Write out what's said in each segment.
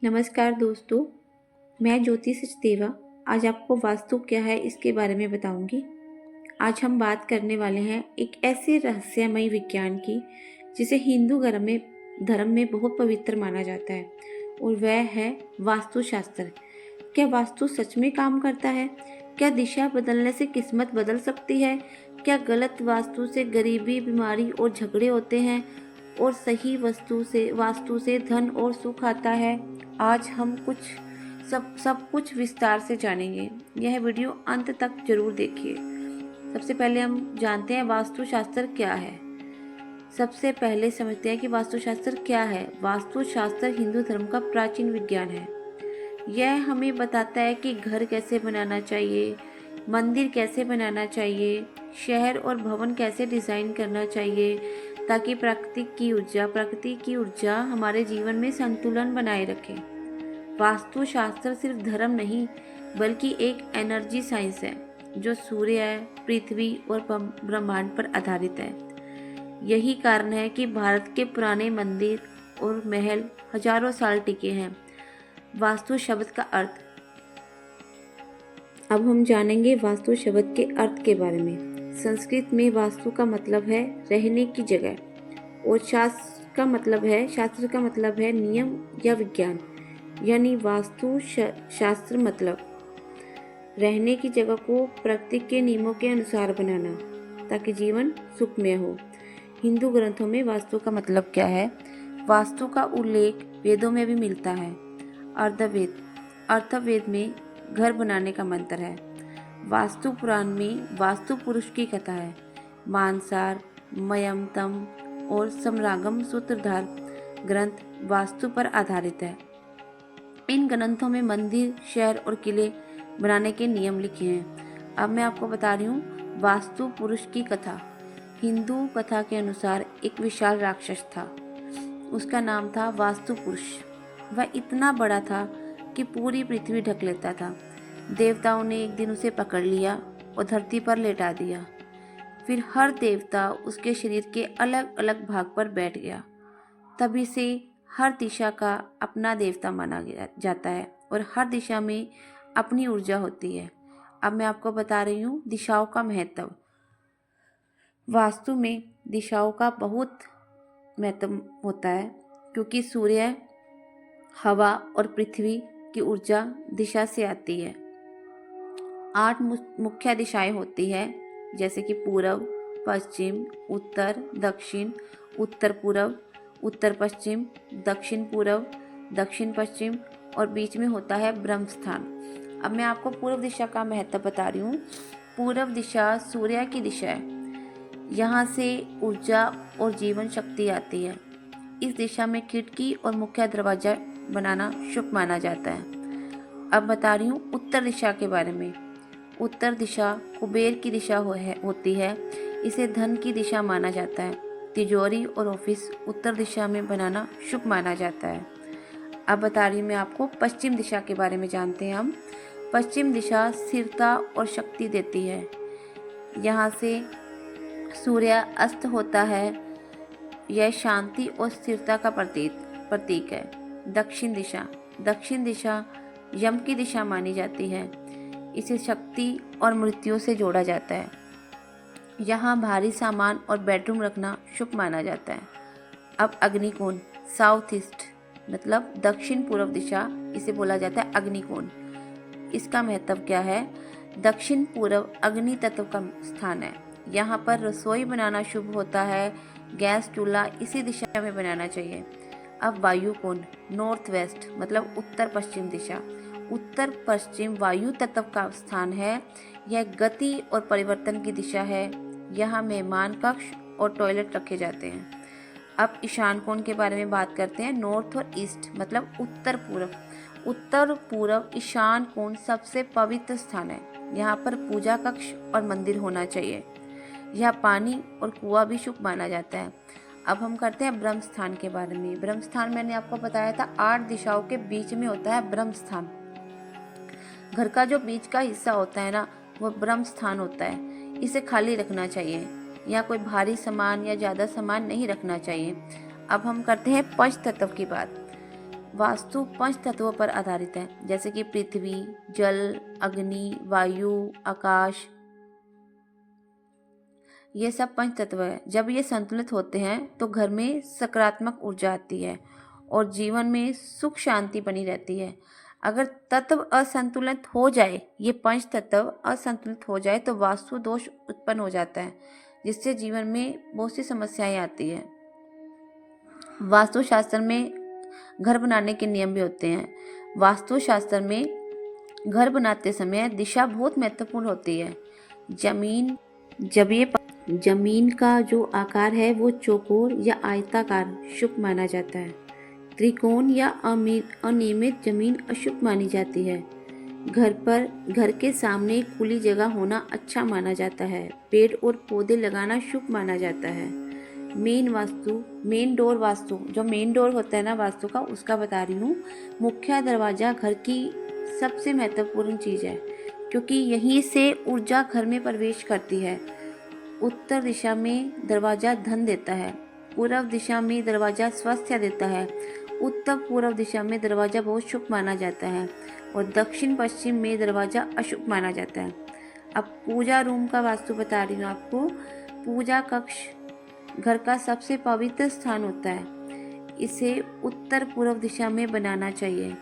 नमस्कार दोस्तों, मैं ज्योति सचदेवा आज आपको वास्तु क्या है इसके बारे में बताऊंगी। आज हम बात करने वाले हैं एक ऐसे रहस्यमय विज्ञान की जिसे हिंदू धर्म में बहुत पवित्र माना जाता है और वह है वास्तुशास्त्र। क्या वास्तु सच में काम करता है? क्या दिशा बदलने से किस्मत बदल सकती है? क्या गलत वास्तु से गरीबी, बीमारी और झगड़े होते हैं और सही वास्तु से धन और सुख आता है? आज हम सब कुछ विस्तार से जानेंगे। यह वीडियो अंत तक जरूर देखिए। सबसे पहले हम जानते हैं वास्तुशास्त्र क्या है। सबसे पहले समझते हैं कि वास्तुशास्त्र क्या है। वास्तुशास्त्र हिंदू धर्म का प्राचीन विज्ञान है। यह हमें बताता है कि घर कैसे बनाना चाहिए, मंदिर कैसे बनाना चाहिए, शहर और भवन कैसे डिज़ाइन करना चाहिए ताकि प्रकृति की ऊर्जा हमारे जीवन में संतुलन बनाए रखे। वास्तुशास्त्र सिर्फ धर्म नहीं बल्कि एक एनर्जी साइंस है जो सूर्य, पृथ्वी और ब्रह्मांड पर आधारित है। यही कारण है कि भारत के पुराने मंदिर और महल हजारों साल टिके हैं। वास्तु शब्द का अर्थ। अब हम जानेंगे वास्तु शब्द के अर्थ के बारे में। संस्कृत में वास्तु का मतलब है रहने की जगह और शास्त्र का मतलब है नियम या विज्ञान। यानी वास्तु शास्त्र मतलब रहने की जगह को प्रकृति के नियमों के अनुसार बनाना ताकि जीवन सुखमय हो। हिंदू ग्रंथों में वास्तु का मतलब क्या है? वास्तु का उल्लेख वेदों में भी मिलता है। अर्थवेद में घर बनाने का मंत्र है। वास्तु पुराण में वास्तु पुरुष की कथा है। मानसार, मयमतम और समरागम सूत्रधार ग्रंथ वास्तु पर आधारित है। इन ग्रंथों में मंदिर, शहर और किले बनाने के नियम लिखे हैं। अब मैं आपको बता रही हूँ वास्तु पुरुष की कथा। हिंदू कथा के अनुसार एक विशाल राक्षस था। उसका नाम था वास्तु पुरुष। वह इतना बड़ा था कि पूरी पृथ्वी ढक लेता था। देवताओं ने एक दिन उसे पकड़ लिया और धरती पर लेटा दिया। फिर हर देवता उसके शरीर के अलग अलग भाग पर बैठ गया। तभी से हर दिशा का अपना देवता माना जाता है और हर दिशा में अपनी ऊर्जा होती है। अब मैं आपको बता रही हूँ दिशाओं का महत्व। वास्तु में दिशाओं का बहुत महत्व होता है क्योंकि सूर्य, हवा और पृथ्वी की ऊर्जा दिशा से आती है। 8 मुख्य दिशाएं होती है जैसे कि पूर्व, पश्चिम, उत्तर, दक्षिण, उत्तर पूर्व, उत्तर पश्चिम, दक्षिण पूर्व, दक्षिण पश्चिम और बीच में होता है ब्रह्म स्थान। अब मैं आपको पूर्व दिशा का महत्व बता रही हूँ। पूर्व दिशा सूर्य की दिशा है। यहाँ से ऊर्जा और जीवन शक्ति आती है। इस दिशा में खिड़की और मुख्य दरवाजा बनाना शुभ माना जाता है। अब बता रही हूँ उत्तर दिशा के बारे में। उत्तर दिशा कुबेर की दिशा होती है। इसे धन की दिशा माना जाता है। तिजोरी और ऑफिस उत्तर दिशा में बनाना शुभ माना जाता है। अब बता रही हूँ मैं आपको पश्चिम दिशा के बारे में। जानते हैं हम पश्चिम दिशा स्थिरता और शक्ति देती है। यहाँ से सूर्य अस्त होता है। यह शांति और स्थिरता का प्रतीक है। दक्षिण दिशा यम की दिशा मानी जाती है। इसे शक्ति और मृत्यु से जोड़ा जाता है। यहाँ भारी सामान और बेडरूम रखना शुभ माना जाता है। अब अग्निकोण साउथ ईस्ट मतलब दक्षिण पूर्व दिशा, इसे बोला जाता है अग्निकोण। इसका महत्व क्या है? दक्षिण पूर्व अग्नि तत्व का स्थान है। यहाँ पर रसोई बनाना शुभ होता है। गैस चूल्हा इसी दिशा में बनाना चाहिए। अब वायु कोण नॉर्थ वेस्ट मतलब उत्तर पश्चिम दिशा। उत्तर पश्चिम वायु तत्व का स्थान है। यह गति और परिवर्तन की दिशा है। यहाँ मेहमान कक्ष और टॉयलेट रखे जाते हैं। अब ईशान कोण के बारे में बात करते हैं। नॉर्थ और ईस्ट मतलब उत्तर पूर्व ईशान कोण सबसे पवित्र स्थान है। यहाँ पर पूजा कक्ष और मंदिर होना चाहिए। यह पानी और कुआं भी शुभ माना जाता है। अब हम करते हैं ब्रह्म स्थान के बारे में। ब्रह्म स्थान मैंने आपको बताया था 8 दिशाओं के बीच में होता है ब्रह्म स्थान। घर का जो बीच का हिस्सा होता है ना, वो ब्रह्म स्थान होता है। इसे खाली रखना चाहिए। यहाँ कोई भारी सामान या ज़्यादा सामान नहीं रखना चाहिए। अब हम करते हैं पंच तत्व की बात। वास्तु पंच तत्वों पर आधारित है, जैसे कि पृथ्वी, जल, अग्नि, वायु, आकाश। ये सब पंच तत्व है। जब ये संतुलित होते हैं तो घर में सकारात्मक ऊर्जा आती है और जीवन में सुख शांति बनी रहती है। अगर तत्व असंतुलित हो जाए, ये पंच तत्व असंतुलित हो जाए तो वास्तु दोष उत्पन्न हो जाता है, जिससे जीवन में बहुत सी समस्याएं आती है। वास्तुशास्त्र में घर बनाने के नियम भी होते हैं। वास्तुशास्त्र में घर बनाते समय दिशा बहुत महत्वपूर्ण होती है। जमीन का जो आकार है वो चौकोर या आयताकार शुभ माना जाता है। त्रिकोण या अनियमित जमीन अशुभ मानी जाती है। घर के सामने खुली जगह होना अच्छा माना जाता है। पेड़ और पौधे लगाना शुभ माना जाता है। मेन डोर वास्तु, जो मेन डोर होता है ना वास्तु का, उसका बता रही हूँ। मुख्य दरवाजा घर की सबसे महत्वपूर्ण चीज है, क्योंकि यहीं से ऊर्जा घर में प्रवेश करती है। उत्तर दिशा में दरवाजा धन देता है। पूर्व दिशा में दरवाजा स्वास्थ्य देता है। उत्तर पूर्व दिशा में दरवाजा बहुत शुभ माना जाता है और दक्षिण पश्चिम में दरवाजा अशुभ माना जाता है। अब पूजा रूम का वास्तु बता रही हूँ आपको। पूजा कक्ष घर का सबसे पवित्र स्थान होता है। इसे उत्तर पूर्व दिशा में बनाना चाहिए।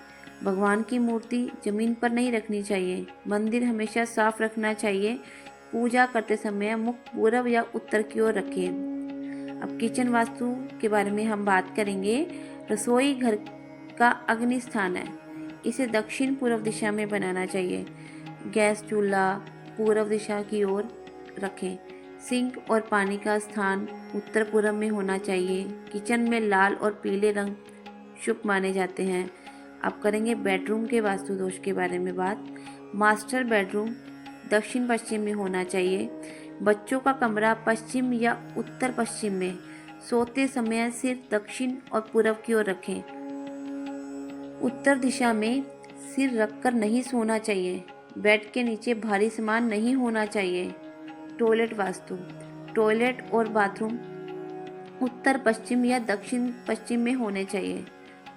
भगवान की मूर्ति जमीन पर नहीं रखनी चाहिए। मंदिर हमेशा साफ रखना चाहिए। पूजा करते समय मुख पूर्व या उत्तर की ओर रखें। अब किचन वास्तु के बारे में हम बात करेंगे। रसोई घर का अग्नि स्थान है, इसे दक्षिण पूर्व दिशा में बनाना चाहिए। गैस चूल्हा पूर्व दिशा की ओर रखें। सिंक और पानी का स्थान उत्तर पूर्व में होना चाहिए। किचन में लाल और पीले रंग शुभ माने जाते हैं। अब करेंगे बेडरूम के वास्तु दोष के बारे में बात। मास्टर बेडरूम दक्षिण पश्चिम में होना चाहिए। बच्चों का कमरा पश्चिम या उत्तर पश्चिम में। सोते समय सिर दक्षिण और पूर्व की ओर रखें। उत्तर दिशा में सिर रखकर नहीं सोना चाहिए। बेड के नीचे भारी सामान नहीं होना चाहिए। टॉयलेट वास्तु, टॉयलेट और बाथरूम उत्तर पश्चिम या दक्षिण पश्चिम में होने चाहिए।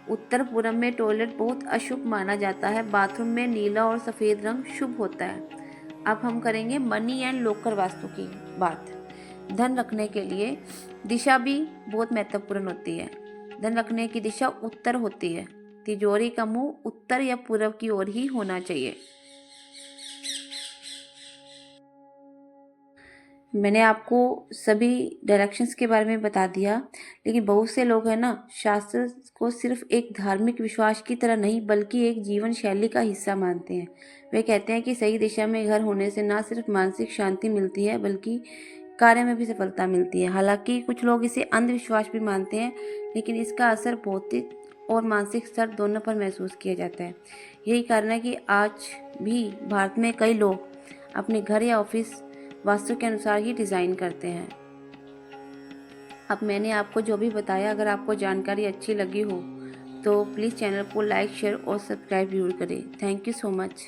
उत्तर पूर्व में टॉयलेट बहुत अशुभ माना जाता है। बाथरूम में नीला और सफ़ेद रंग शुभ होता है। अब हम करेंगे मनी एंड लॉकर वास्तु की बात। धन रखने के लिए दिशा भी बहुत महत्वपूर्ण होती है। धन रखने की दिशा उत्तर होती है। तिजोरी का मुंह उत्तर या पूर्व की ओर ही होना चाहिए। मैंने आपको सभी डायरेक्शंस के बारे में बता दिया, लेकिन बहुत से लोग हैं ना, शास्त्र को सिर्फ एक धार्मिक विश्वास की तरह नहीं बल्कि एक जीवन शैली का हिस्सा मानते हैं। वे कहते हैं कि सही दिशा में घर होने से न सिर्फ मानसिक शांति मिलती है बल्कि कार्य में भी सफलता मिलती है। हालांकि कुछ लोग इसे अंधविश्वास भी मानते हैं, लेकिन इसका असर भौतिक और मानसिक स्तर दोनों पर महसूस किया जाता है। यही कारण है कि आज भी भारत में कई लोग अपने घर या ऑफिस वास्तु के अनुसार ही डिज़ाइन करते हैं। अब मैंने आपको जो भी बताया, अगर आपको जानकारी अच्छी लगी हो तो प्लीज़ चैनल को लाइक, शेयर और सब्सक्राइब जरूर करें। Thank you so much.